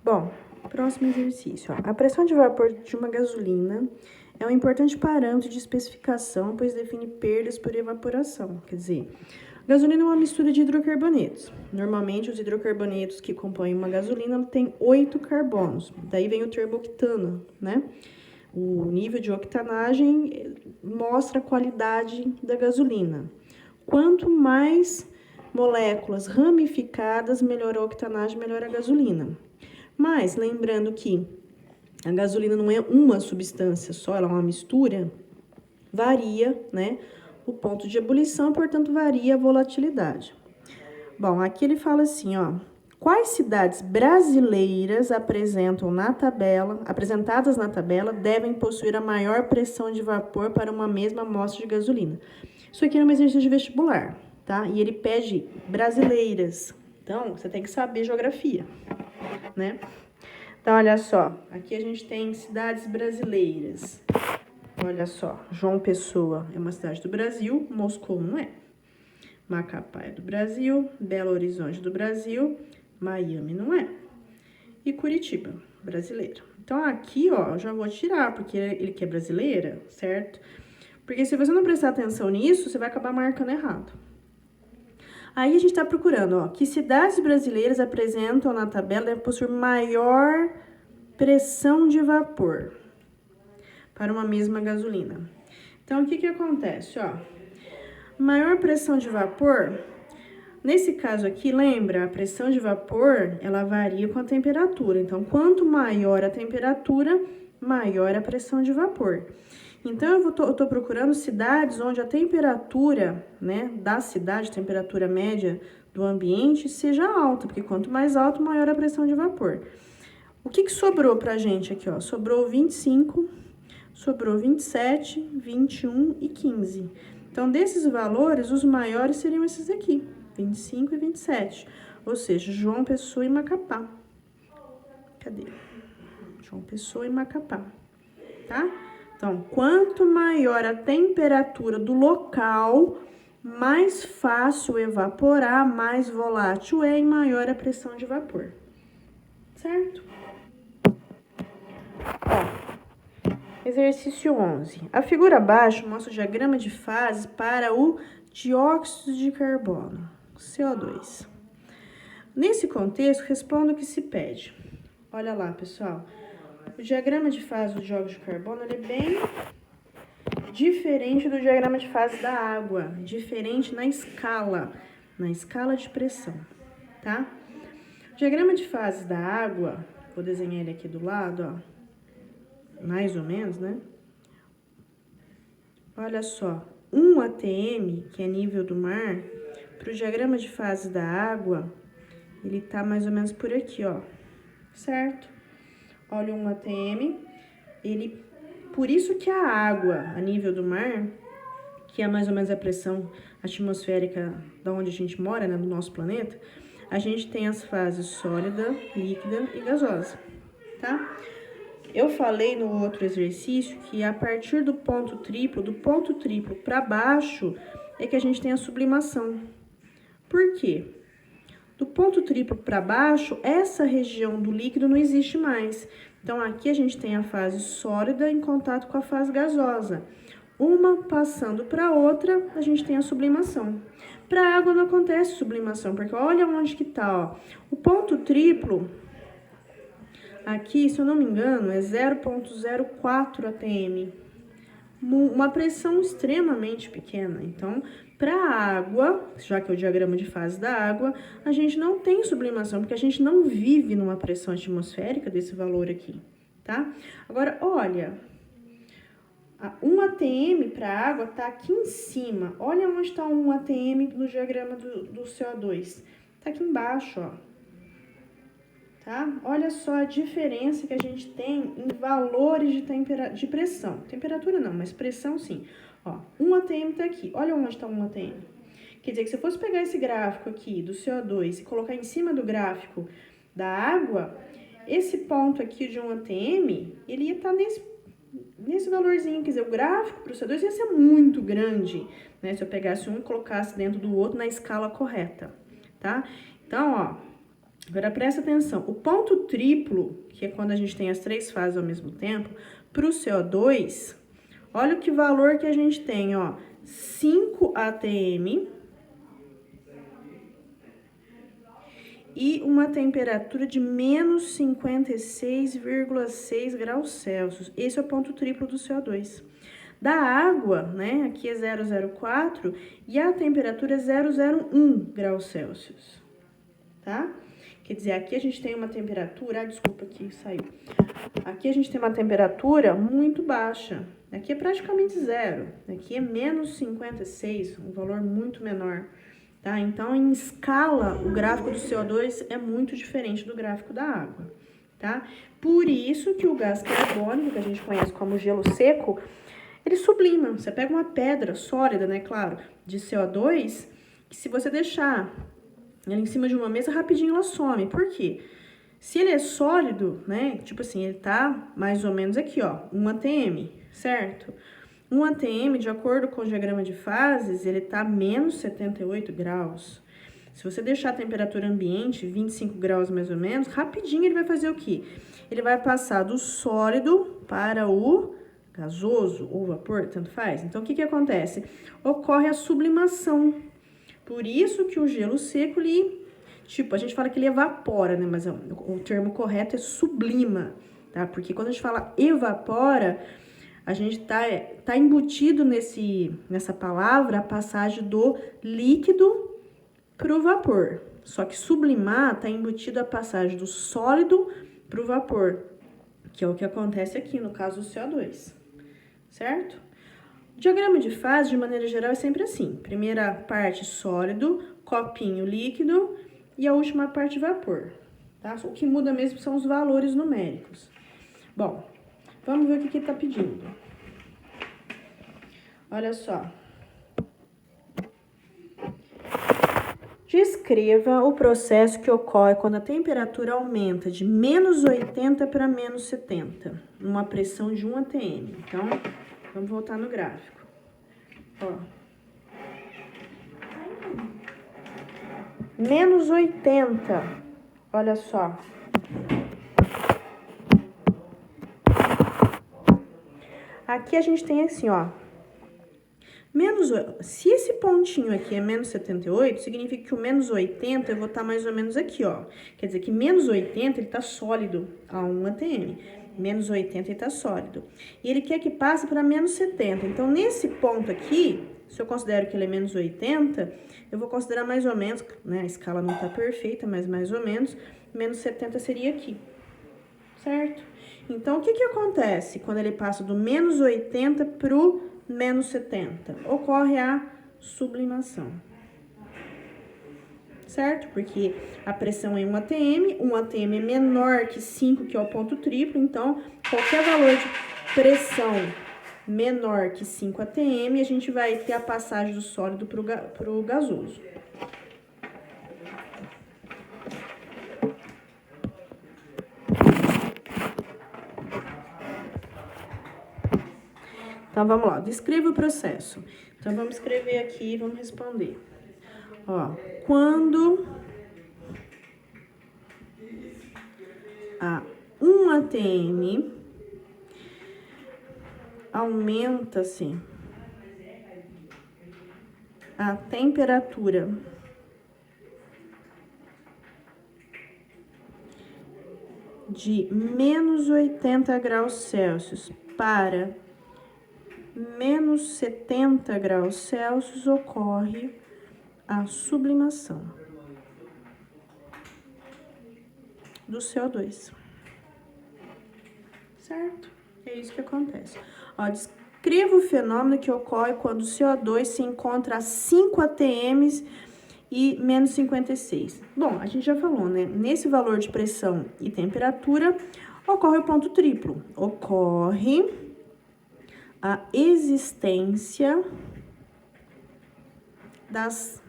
Bom, próximo exercício. Ó. A pressão de vapor de uma gasolina é um importante parâmetro de especificação, pois define perdas por evaporação. Quer dizer, a gasolina é uma mistura de hidrocarbonetos. Normalmente, os hidrocarbonetos que compõem uma gasolina têm 8 carbonos. Daí vem o termo octano, né? O nível de octanagem mostra a qualidade da gasolina. Quanto mais moléculas ramificadas, melhor a octanagem, melhor a gasolina. Mas, lembrando que a gasolina não é uma substância só, ela é uma mistura, varia, né, o ponto de ebulição, portanto, varia a volatilidade. Bom, aqui ele fala assim, ó, quais cidades brasileiras apresentadas na tabela devem possuir a maior pressão de vapor para uma mesma amostra de gasolina? Isso aqui é um exercício de vestibular, tá? E ele pede brasileiras. Então, você tem que saber geografia, né? Então, olha só, aqui a gente tem cidades brasileiras. Olha só, João Pessoa é uma cidade do Brasil, Moscou não é. Macapá é do Brasil, Belo Horizonte do Brasil, Miami não é. E Curitiba, brasileira. Então, aqui, ó, eu já vou tirar, porque ele quer brasileira, certo? Porque se você não prestar atenção nisso, você vai acabar marcando errado. Aí a gente tá procurando, ó, que cidades brasileiras apresentam na tabela deve possuir maior pressão de vapor para uma mesma gasolina. Então, o que que acontece, ó? Maior pressão de vapor, nesse caso aqui, lembra, a pressão de vapor, ela varia com a temperatura. Então, quanto maior a temperatura, maior a pressão de vapor. Então, eu tô procurando cidades onde a temperatura, né, da cidade, temperatura média do ambiente, seja alta, porque quanto mais alto, maior a pressão de vapor. O que que sobrou pra gente aqui, ó? Sobrou 25, sobrou 27, 21 e 15. Então, desses valores, os maiores seriam esses aqui, 25 e 27. Ou seja, João Pessoa e Macapá. Cadê? João Pessoa e Macapá, tá? Então, quanto maior a temperatura do local, mais fácil evaporar, mais volátil é e maior a pressão de vapor. Certo? Ó, exercício 11. A figura abaixo mostra o diagrama de fase para o dióxido de carbono, CO2. Nesse contexto, responda o que se pede. Olha lá, pessoal. O diagrama de fase do dióxido de carbono ele é bem diferente do diagrama de fase da água, diferente na escala de pressão, tá? O diagrama de fase da água, vou desenhar ele aqui do lado, ó, mais ou menos, né? Olha só, 1 atm, que é nível do mar, para o diagrama de fase da água, ele tá mais ou menos por aqui, ó, certo? Olha, 1 atm, por isso que a água a nível do mar, que é mais ou menos a pressão atmosférica da onde a gente mora, né, do nosso planeta, a gente tem as fases sólida, líquida e gasosa, tá? Eu falei no outro exercício que a partir do ponto triplo para baixo, é que a gente tem a sublimação. Por quê? Do ponto triplo para baixo, essa região do líquido não existe mais. Então, aqui a gente tem a fase sólida em contato com a fase gasosa. Uma passando para outra, a gente tem a sublimação. Para a água não acontece sublimação, porque olha onde que tá, ó. O ponto triplo, aqui, se eu não me engano, é 0,04 atm. Uma pressão extremamente pequena. Então, para a água, já que é o diagrama de fase da água, a gente não tem sublimação, porque a gente não vive numa pressão atmosférica desse valor aqui, tá? Agora, olha, 1 atm para a água tá aqui em cima. Olha onde está 1 atm no diagrama do CO2. Tá aqui embaixo, ó. Tá? Olha só a diferença que a gente tem em valores de pressão. Temperatura não, mas pressão sim. Ó, 1 atm tá aqui. Olha onde está 1 atm. Quer dizer que se eu fosse pegar esse gráfico aqui do CO2 e colocar em cima do gráfico da água, esse ponto aqui de 1 atm, ele ia estar nesse valorzinho. Quer dizer, o gráfico para o CO2 ia ser muito grande, né? Se eu pegasse um e colocasse dentro do outro na escala correta, tá? Então, ó, Agora, presta atenção. O ponto triplo, que é quando a gente tem as 3 fases ao mesmo tempo, para o CO2, olha que valor que a gente tem, ó. 5 atm e uma temperatura de menos 56,6 graus Celsius. Esse é o ponto triplo do CO2. Da água, né, aqui é 004 e a temperatura é 001 graus Celsius, tá? Quer dizer, aqui a gente tem uma temperatura, desculpa, aqui saiu. Aqui a gente tem uma temperatura muito baixa. Aqui é praticamente zero. Aqui é menos 56, um valor muito menor. Tá? Então, em escala, o gráfico do CO2 é muito diferente do gráfico da água. Tá? Por isso que o gás carbônico, que a gente conhece como gelo seco, ele sublima. Você pega uma pedra sólida, né, claro, de CO2, que se você deixar ela em cima de uma mesa, rapidinho ela some. Por quê? Se ele é sólido, né, tipo assim, ele tá mais ou menos aqui, ó, 1 atm, certo? 1 atm, de acordo com o diagrama de fases, ele tá menos 78 graus. Se você deixar a temperatura ambiente, 25 graus mais ou menos, rapidinho ele vai fazer o quê? Ele vai passar do sólido para o gasoso ou vapor, tanto faz. Então, o que que acontece? Ocorre a sublimação. Por isso que o gelo seco, ele, tipo, a gente fala que ele evapora, né? Mas o termo correto é sublima, tá? Porque quando a gente fala evapora, a gente tá embutido nessa palavra a passagem do líquido pro vapor. Só que sublimar tá embutido a passagem do sólido pro vapor, que é o que acontece aqui no caso do CO2, certo? O diagrama de fase, de maneira geral, é sempre assim. Primeira parte sólido, copinho líquido e a última parte vapor, tá? O que muda mesmo são os valores numéricos. Bom, vamos ver o que ele tá pedindo. Olha só. Descreva o processo que ocorre quando a temperatura aumenta de menos 80 para menos 70, numa pressão de 1 atm. Então, vamos voltar no gráfico. Ó. Menos 80, olha só. Aqui a gente tem assim, ó. Se esse pontinho aqui é menos 78, significa que o menos 80 eu vou estar mais ou menos aqui, ó. Quer dizer que menos 80 ele tá sólido a 1 atm. Menos 80 ele tá sólido. E ele quer que passe para menos 70. Então, nesse ponto aqui, se eu considero que ele é menos 80, eu vou considerar mais ou menos, né? A escala não tá perfeita, mas mais ou menos, menos 70 seria aqui, certo? Então, o que que acontece quando ele passa do menos 80 pro menos 70? Ocorre a sublimação, certo? Porque a pressão é 1 atm, 1 atm é menor que 5, que é o ponto triplo, então, qualquer valor de pressão menor que 5 atm, a gente vai ter a passagem do sólido pro gasoso. Então, vamos lá, descreva o processo. Então, vamos escrever aqui e vamos responder. Ó, quando a 1 atm aumenta-se a temperatura de menos 80 graus Celsius para menos 70 graus Celsius, ocorre a sublimação do CO2, certo? É isso que acontece. Ó, descreva o fenômeno que ocorre quando o CO2 se encontra a 5 atm e menos 56. Bom, a gente já falou, né? Nesse valor de pressão e temperatura, ocorre o ponto triplo. Ocorre a existência das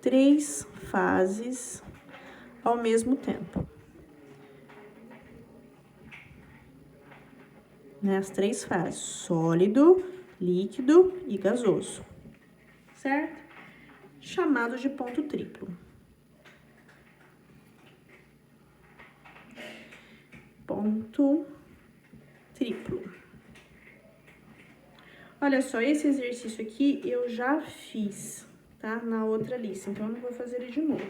3 fases ao mesmo tempo. Né? As 3 fases, sólido, líquido e gasoso, certo? Chamado de ponto triplo. ponto triplo. Olha só, esse exercício aqui eu já fiz, tá? Na outra lista, então eu não vou fazer ele de novo.